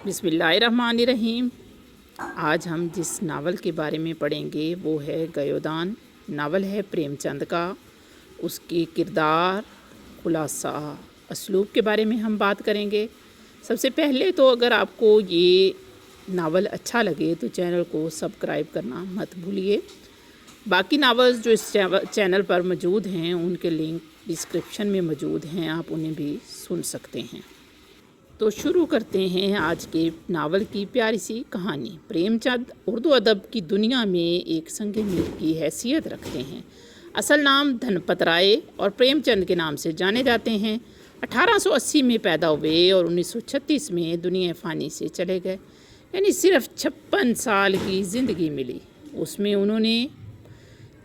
بسم اللہ الرحمن الرحیم۔ آج ہم جس ناول کے بارے میں پڑھیں گے وہ ہے گیودان۔ ناول ہے پریم چند کا۔ اس کی کردار، خلاصہ، اسلوب کے بارے میں ہم بات کریں گے۔ سب سے پہلے تو اگر آپ کو یہ ناول اچھا لگے تو چینل کو سبسکرائب کرنا مت بھولیے۔ باقی ناولز جو اس چینل پر موجود ہیں ان کے لنک ڈسکرپشن میں موجود ہیں، آپ انہیں بھی سن سکتے ہیں۔ تو شروع کرتے ہیں آج کے ناول کی پیاری سی کہانی۔ پریم چند اردو ادب کی دنیا میں ایک سنگ میل کی حیثیت رکھتے ہیں۔ اصل نام دھن پت رائے اور پریم چند کے نام سے جانے جاتے ہیں۔ 1880 میں پیدا ہوئے اور 1936 میں دنیا فانی سے چلے گئے، یعنی صرف 56 سال کی زندگی ملی۔ اس میں انہوں نے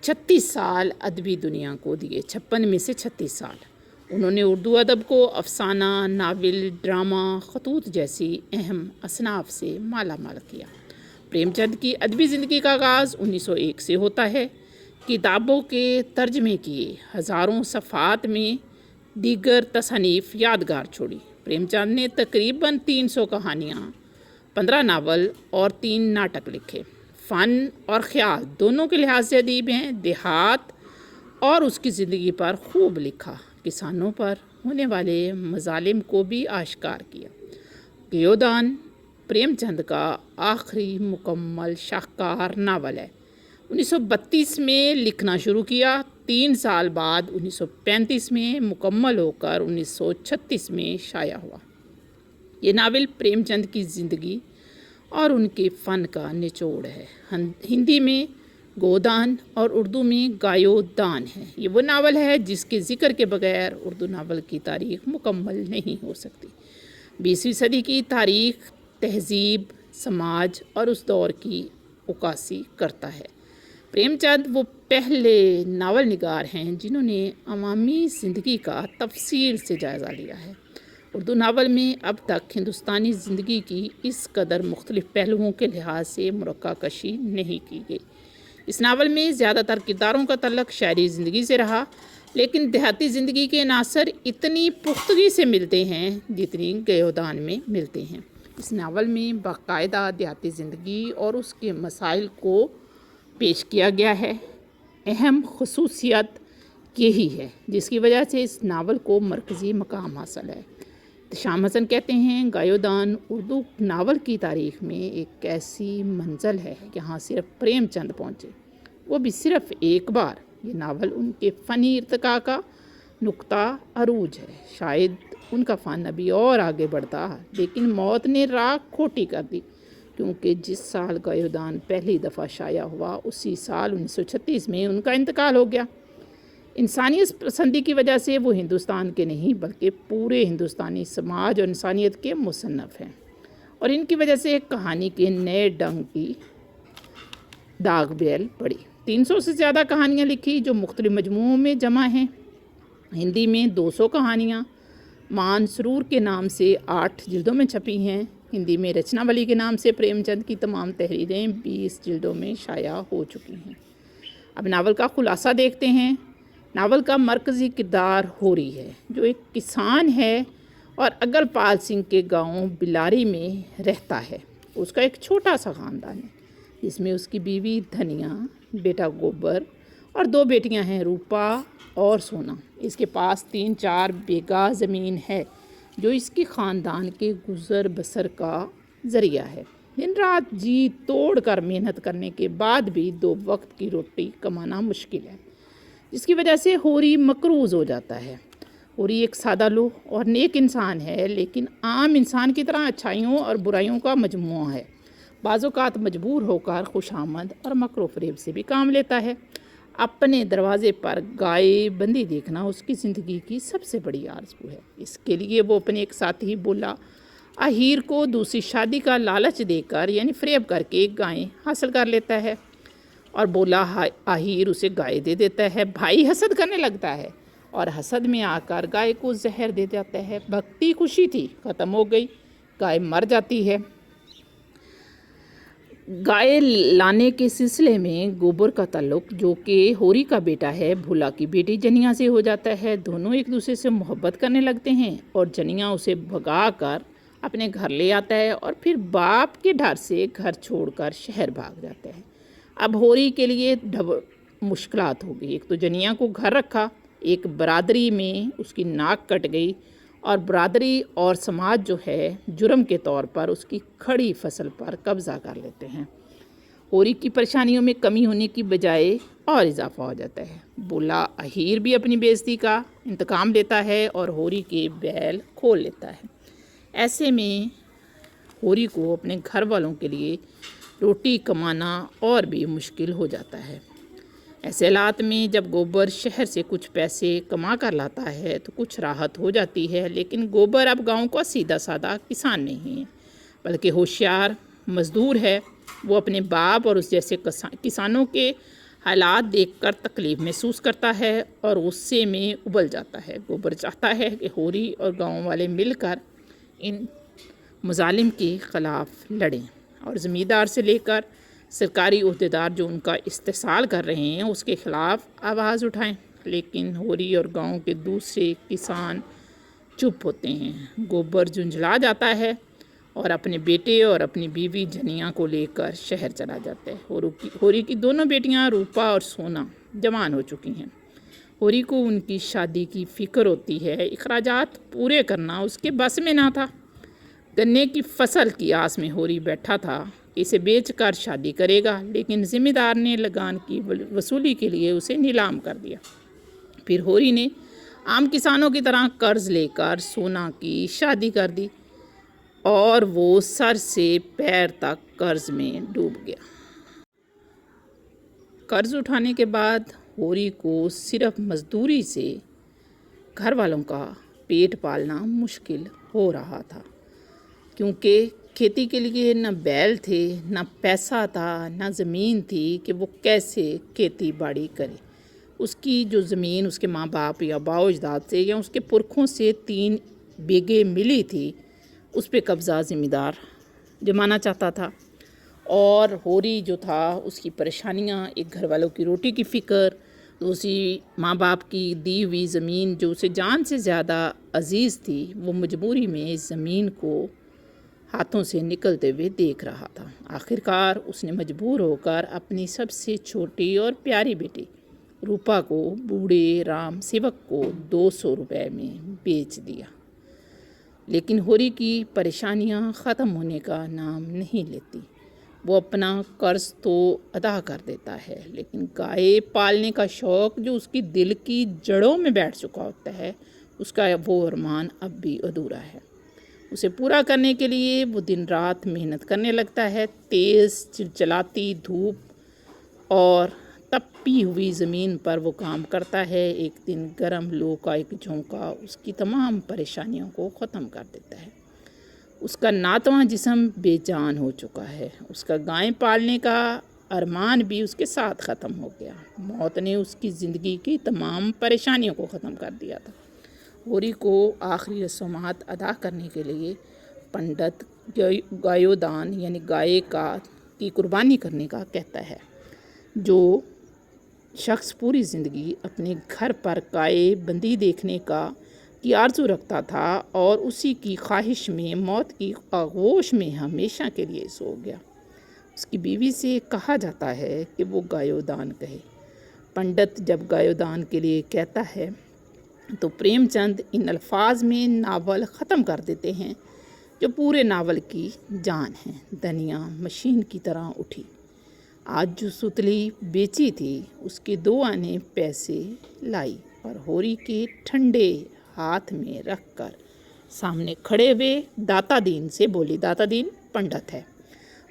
36 سال ادبی دنیا کو دیے، 56 میں سے 36 سال۔ انہوں نے اردو ادب کو افسانہ، ناول، ڈرامہ، خطوط جیسی اہم اصناف سے مالا مال کیا۔ پریم چند کی ادبی زندگی کا آغاز 1901 سے ہوتا ہے۔ کتابوں کے ترجمے کیے، ہزاروں صفحات میں دیگر تصانیف یادگار چھوڑی۔ پریم چند نے تقریباً 300 کہانیاں، 15 ناول اور 3 ناٹک لکھے۔ فن اور خیال دونوں کے لحاظ سے ادیب ہیں۔ دیہات اور اس کی زندگی پر خوب لکھا، کسانوں پر ہونے والے مظالم کو بھی آشکار کیا۔ گیودان پریم چند کا آخری مکمل شاہکار ناول ہے۔ 1932 میں لکھنا شروع کیا، 3 سال بعد 1935 میں مکمل ہو کر 1936 میں شائع ہوا۔ یہ ناول پریم چند کی زندگی اور ان کے فن کا نچوڑ ہے۔ ہندی میں گودان اور اردو میں گایودان ہے۔ یہ وہ ناول ہے جس کے ذکر کے بغیر اردو ناول کی تاریخ مکمل نہیں ہو سکتی۔ 20ویں صدی کی تاریخ تہذیب، سماج اور اس دور کی عکاسی کرتا ہے۔ پریم چند وہ پہلے ناول نگار ہیں جنہوں نے عوامی زندگی کا تفصیل سے جائزہ لیا ہے۔ اردو ناول میں اب تک ہندوستانی زندگی کی اس قدر مختلف پہلوؤں کے لحاظ سے مرقع کشی نہیں کی گئی۔ اس ناول میں زیادہ تر کرداروں کا تعلق شہری زندگی سے رہا، لیکن دیہاتی زندگی کے عناصر اتنی پختگی سے ملتے ہیں جتنی گیودان میں ملتے ہیں۔ اس ناول میں باقاعدہ دیہاتی زندگی اور اس کے مسائل کو پیش کیا گیا ہے۔ اہم خصوصیت یہی ہے جس کی وجہ سے اس ناول کو مرکزی مقام حاصل ہے۔ شام حسن کہتے ہیں، گیودان اردو ناول کی تاریخ میں ایک ایسی منزل ہے جہاں صرف پریم چند پہنچے، وہ بھی صرف ایک بار۔ یہ ناول ان کے فنی ارتقاء کا نقطہ عروج ہے۔ شاید ان کا فن ابھی اور آگے بڑھتا، لیکن موت نے راہ کھوٹی کر دی، کیونکہ جس سال گیودان پہلی دفعہ شائع ہوا اسی سال 1936 میں ان کا انتقال ہو گیا۔ انسانیت پسندی کی وجہ سے وہ ہندوستان کے نہیں بلکہ پورے ہندوستانی سماج اور انسانیت کے مصنف ہیں، اور ان کی وجہ سے ایک کہانی کے نئے ڈنگ کی داغ بیل پڑی۔ 300 سے زیادہ کہانیاں لکھی جو مختلف مجموعوں میں جمع ہیں۔ ہندی میں 200 کہانیاں مان سرور کے نام سے 8 جلدوں میں چھپی ہیں۔ ہندی میں رچناولی کے نام سے پریم چند کی تمام تحریریں 20 جلدوں میں شائع ہو چکی ہیں۔ اب ناول کا خلاصہ دیکھتے ہیں۔ ناول کا مرکزی کردار ہوری ہے، جو ایک کسان ہے اور اگر پال سنگھ کے گاؤں بلاری میں رہتا ہے۔ اس کا ایک چھوٹا سا خاندان ہے جس میں اس کی بیوی دھنیا، بیٹا گوبر اور 2 بیٹیاں ہیں، روپا اور سونا۔ اس کے پاس 3-4 بیگھہ زمین ہے جو اس کے خاندان کے گزر بسر کا ذریعہ ہے۔ دن رات جی توڑ کر محنت کرنے کے بعد بھی 2 وقت کی روٹی کمانا مشکل ہے، جس کی وجہ سے ہوری مقروض ہو جاتا ہے۔ ہوری ایک سادہ لوح اور نیک انسان ہے، لیکن عام انسان کی طرح اچھائیوں اور برائیوں کا مجموعہ ہے۔ بعض اوقات مجبور ہو کر خوش آمد اور مکر و فریب سے بھی کام لیتا ہے۔ اپنے دروازے پر گائے بندی دیکھنا اس کی زندگی کی سب سے بڑی آرزو ہے۔ اس کے لیے وہ اپنے ایک ساتھی بولا اہیر کو دوسری شادی کا لالچ دے کر، یعنی فریب کر کے گائیں حاصل کر لیتا ہے، اور بولا اہیر اسے گائے دے دیتا ہے۔ بھائی حسد کرنے لگتا ہے اور حسد میں آ کر گائے کو زہر دے جاتا ہے۔ بھکتی خوشی تھی، ختم ہو گئی، گائے مر جاتی ہے۔ گائے لانے کے سلسلے میں گوبر کا تعلق، جو کہ ہوری کا بیٹا ہے، بھولا کی بیٹی جنیا سے ہو جاتا ہے۔ دونوں ایک دوسرے سے محبت کرنے لگتے ہیں اور جنیا اسے بھگا کر اپنے گھر لے آتا ہے اور پھر باپ کے ڈر سے گھر چھوڑ کر شہر بھاگ جاتا ہے۔ اب ہوری کے لیے مشکلات ہو گئی۔ ایک تو جنیا کو گھر رکھا، ایک برادری میں اس کی ناک کٹ گئی، اور برادری اور سماج جو ہے جرم کے طور پر اس کی کھڑی فصل پر قبضہ کر لیتے ہیں۔ ہوری کی پریشانیوں میں کمی ہونے کی بجائے اور اضافہ ہو جاتا ہے۔ بولا اہیر بھی اپنی بے عزتی کا انتقام لیتا ہے اور ہوری کے بیل کھول لیتا ہے۔ ایسے میں ہوری کو اپنے گھر والوں کے لیے روٹی کمانا اور بھی مشکل ہو جاتا ہے۔ ایسے حالات میں جب گوبر شہر سے کچھ پیسے کما کر لاتا ہے تو کچھ راحت ہو جاتی ہے، لیکن گوبر اب گاؤں کا سیدھا سادہ کسان نہیں ہے، بلکہ ہوشیار مزدور ہے۔ وہ اپنے باپ اور اس جیسے کسانوں کے حالات دیکھ کر تکلیف محسوس کرتا ہے اور غصے میں ابل جاتا ہے۔ گوبر چاہتا ہے کہ ہوری اور گاؤں والے مل کر ان مظالم کے خلاف لڑیں اور زمیندار سے لے کر سرکاری عہدیدار جو ان کا استحصال کر رہے ہیں اس کے خلاف آواز اٹھائیں، لیکن ہوری اور گاؤں کے دوسرے کسان چپ ہوتے ہیں۔ گوبر جھنجھلا جاتا ہے اور اپنے بیٹے اور اپنی بیوی جنیا کو لے کر شہر چلا جاتا ہے۔ ہوری کی دونوں بیٹیاں روپا اور سونا جوان ہو چکی ہیں۔ ہوری کو ان کی شادی کی فکر ہوتی ہے، اخراجات پورے کرنا اس کے بس میں نہ تھا۔ گنے کی فصل کی آس میں ہوری بیٹھا تھا کہ اسے بیچ کر شادی کرے گا، لیکن ذمہ دار نے لگان کی وصولی کے لیے اسے نیلام کر دیا۔ پھر ہوری نے عام کسانوں کی طرح قرض لے کر سونا کی شادی کر دی اور وہ سر سے پیر تک قرض میں ڈوب گیا۔ قرض اٹھانے کے بعد ہوری کو صرف مزدوری سے گھر والوں کا پیٹ پالنا مشکل ہو رہا تھا، کیونکہ کھیتی کے لیے نہ بیل تھے، نہ پیسہ تھا، نہ زمین تھی کہ وہ کیسے کھیتی باڑی کرے۔ اس کی جو زمین اس کے ماں باپ یا باؤ اجداد سے یا اس کے پرکھوں سے 3 بیگھے ملی تھی، اس پہ قبضہ ذمہ دار جمانا چاہتا تھا۔ اور ہوری جو تھا اس کی پریشانیاں، ایک گھر والوں کی روٹی کی فکر، دوسری ماں باپ کی دی ہوئی زمین جو اسے جان سے زیادہ عزیز تھی، وہ مجبوری میں اس زمین کو ہاتھوں سے نکلتے ہوئے دیکھ رہا تھا۔ آخرکار اس نے مجبور ہو کر اپنی سب سے چھوٹی اور پیاری بیٹی روپا کو بوڑھے رام سیوک کو 200 روپے میں بیچ دیا۔ لیکن ہوری کی پریشانیاں ختم ہونے کا نام نہیں لیتی۔ وہ اپنا قرض تو ادا کر دیتا ہے، لیکن گائے پالنے کا شوق جو اس کی دل کی جڑوں میں بیٹھ چکا ہوتا ہے، اس کا وہ ارمان اب بھی ادھورا ہے۔ اسے پورا کرنے کے لیے وہ دن رات محنت کرنے لگتا ہے۔ تیز چلچلاتی دھوپ اور تپی ہوئی زمین پر وہ کام کرتا ہے۔ ایک دن گرم لو کا ایک جھونکا اس کی تمام پریشانیوں کو ختم کر دیتا ہے۔ اس کا ناتواں جسم بے جان ہو چکا ہے۔ اس کا گائے پالنے کا ارمان بھی اس کے ساتھ ختم ہو گیا۔ موت نے اس کی زندگی کی تمام پریشانیوں کو ختم کر دیا تھا۔ ہوری کو آخری رسومات ادا کرنے کے لیے پنڈت گایودان یعنی گائے کی قربانی کرنے کا کہتا ہے۔ جو شخص پوری زندگی اپنے گھر پر گائے بندی دیکھنے کی آرزو رکھتا تھا اور اسی کی خواہش میں موت کی آغوش میں ہمیشہ کے لیے سو گیا، اس کی بیوی سے کہا جاتا ہے کہ وہ گایودان کہے۔ پنڈت جب گایودان کے لیے کہتا ہے تو پریم چند ان الفاظ میں ناول ختم کر دیتے ہیں جو پورے ناول کی جان ہے۔ دنیا مشین کی طرح اٹھی۔ آج جو ستلی بیچی تھی اس کے 2 آنے پیسے لائی اور ہوری کے ٹھنڈے ہاتھ میں رکھ کر سامنے کھڑے ہوئے داتا دین سے بولی۔ داتا دین پنڈت ہے۔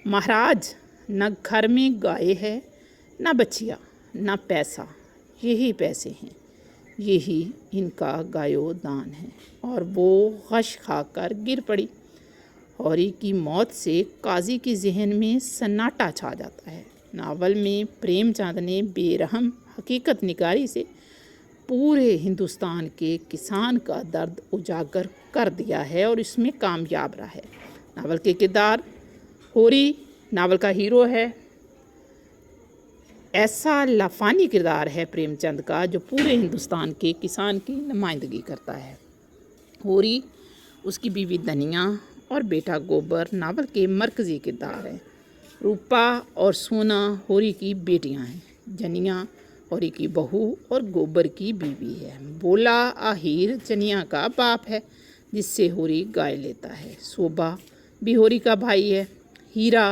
مہاراج، نہ گھر میں گائے ہے، نہ بچیا، نہ پیسہ، یہی پیسے ہیں، یہی ان کا گایودان ہے۔ اور وہ غش کھا کر گر پڑی۔ ہوری کی موت سے قاضی کے ذہن میں سناٹا چھا جاتا ہے۔ ناول میں پریم چند نے بے رحم حقیقت نگاری سے پورے ہندوستان کے کسان کا درد اجاگر کر دیا ہے اور اس میں کامیاب رہا ہے۔ ناول کے کردار ہوری ناول کا ہیرو ہے۔ ایسا لافانی کردار ہے پریم چند کا جو پورے ہندوستان کے کسان کی نمائندگی کرتا ہے۔ ہوری، اس کی بیوی دنیا اور بیٹا گوبر ناول کے مرکزی کردار ہیں۔ روپا اور سونا ہوری کی بیٹیاں ہیں۔ جنیا ہوری کی بہو اور گوبر کی بیوی ہے۔ بولا آہیر جنیا کا باپ ہے جس سے ہوری گائے لیتا ہے۔ صوبہ بھی ہوری کا بھائی ہے۔ ہیرا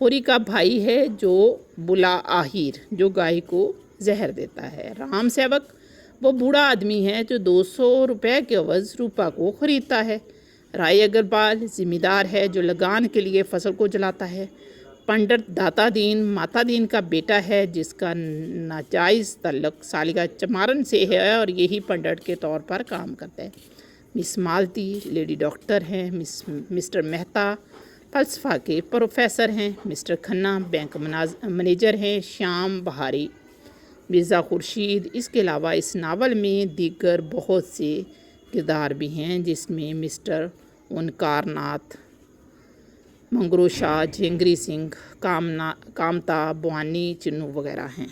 ہوری کا بھائی ہے جو بلا آہیر جو گائے کو زہر دیتا ہے۔ رام سیوک وہ بوڑھا آدمی ہے جو 200 روپے کے عوض روپا کو خریدتا ہے۔ رائے اگروال ذمہ دار ہے جو لگان کے لیے فصل کو جلاتا ہے۔ پنڈت داتا دین ماتا دین کا بیٹا ہے جس کا ناجائز تعلق سالگا چمارن سے ہے اور یہی پنڈت کے طور پر کام کرتا ہے۔ مس مالتی لیڈی ڈاکٹر ہیں۔ مسٹر مہتا فلسفہ کے پروفیسر ہیں۔ مسٹر کھنہ بینک منیجر ہیں۔ شیام بہاری مرزا خورشید۔ اس کے علاوہ اس ناول میں دیگر بہت سے کردار بھی ہیں جس میں مسٹر اونکار ناتھ منگروشا جھینگری سنگھ کامتا بوانی چنو وغیرہ ہیں۔